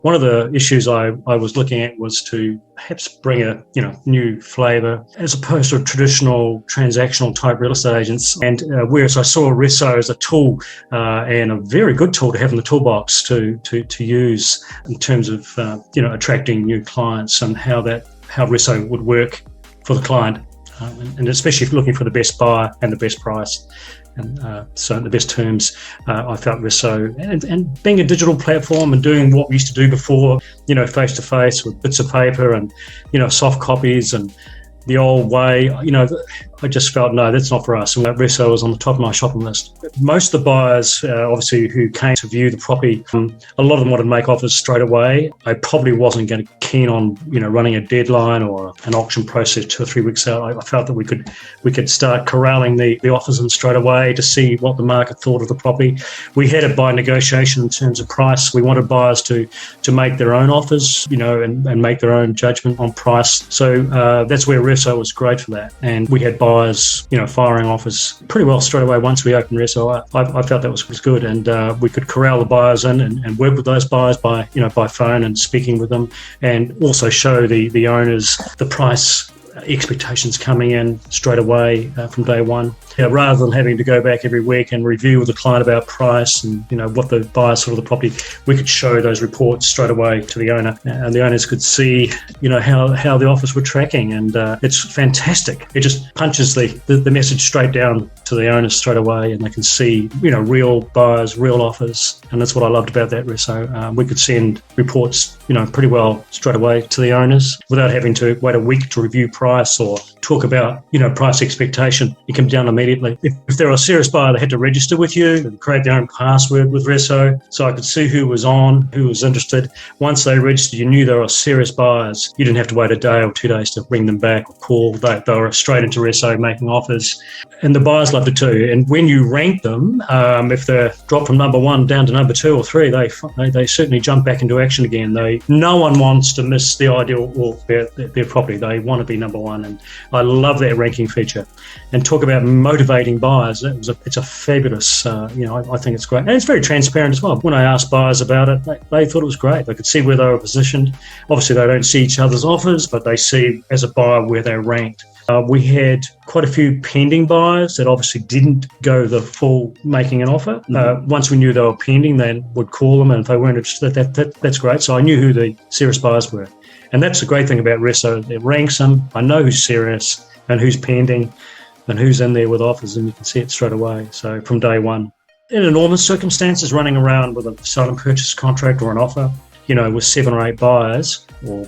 One of the issues I was looking at was to perhaps bring a new flavour as opposed to traditional transactional type real estate agents. And whereas I saw Resso as a tool and a very good tool to have in the toolbox to use in terms of attracting new clients and how Resso would work for the client, and especially if looking for the best buyer and the best price. And so the best terms, I felt Resso, and being a digital platform and doing what we used to do before, face to face with bits of paper and, soft copies and the old way, I just felt, no, that's not for us. And Resso was on the top of my shopping list. Most of the buyers, obviously, who came to view the property, a lot of them wanted to make offers straight away. I probably wasn't keen on, running a deadline or an auction process 2 or 3 weeks out. I felt that we could start corralling the offers in straight away to see what the market thought of the property. We had it by negotiation in terms of price. We wanted buyers to make their own offers, and make their own judgment on price. So that's where Resso was great for that. And we had buyers, firing offers pretty well straight away once we opened Resso. I felt that was good, and we could corral the buyers in and work with those buyers by phone and speaking with them, and also show the owners the price expectations coming in straight away from day one. Rather than having to go back every week and review with the client about price and what the buyers thought of the property, we could show those reports straight away to the owner, and the owners could see how the offers were tracking, and it's fantastic. It just punches the message straight down to the owners straight away, and they can see real buyers, real offers, and that's what I loved about that Resso. We could send reports pretty well straight away to the owners without having to wait a week to review price or talk about price expectation. It comes down immediately. If they're a serious buyer, they had to register with you and create their own password with Resso, so I could see who was on, who was interested. Once they registered, you knew they were serious buyers. You didn't have to wait a day or 2 days to bring them back or call. They were straight into Resso making offers, and the buyers loved it too. And when you rank them, if they're dropped from number 1 down to number 2 or 3, they certainly jump back into action again. No one wants to miss the ideal or their property. They want to be number 1, and I love that ranking feature. And talk about motivating buyers. It's a fabulous, I think it's great. And it's very transparent as well. When I asked buyers about it, they thought it was great. They could see where they were positioned. Obviously, they don't see each other's offers, but they see as a buyer where they're ranked. We had quite a few pending buyers that obviously didn't go the full making an offer. Once we knew they were pending, then would call them, and if they weren't interested, that's great. So I knew who the serious buyers were. And that's the great thing about Resso. It ranks them. I know who's serious and who's pending and who's in there with offers, and you can see it straight away. So from day one. In enormous circumstances, running around with a sale and purchase contract or an offer, with 7 or 8 buyers or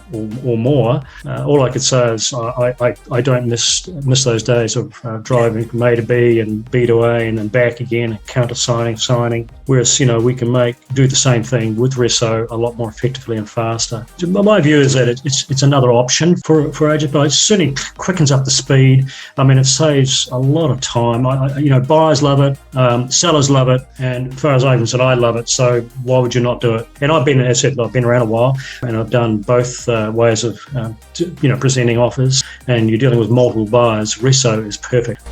more, all I could say is I don't miss those days of driving from A to B and B to A and then back again and counter signing. Whereas we can do the same thing with Resso a lot more effectively and faster. My view is that it's another option for agent, but it certainly quickens up the speed. I mean, it saves a lot of time. Buyers love it, sellers love it, and as far as I even said, I love it. So why would you not do it? And I've been around a while, and I've done both ways of presenting offers, and you're dealing with multiple buyers. Resso is perfect.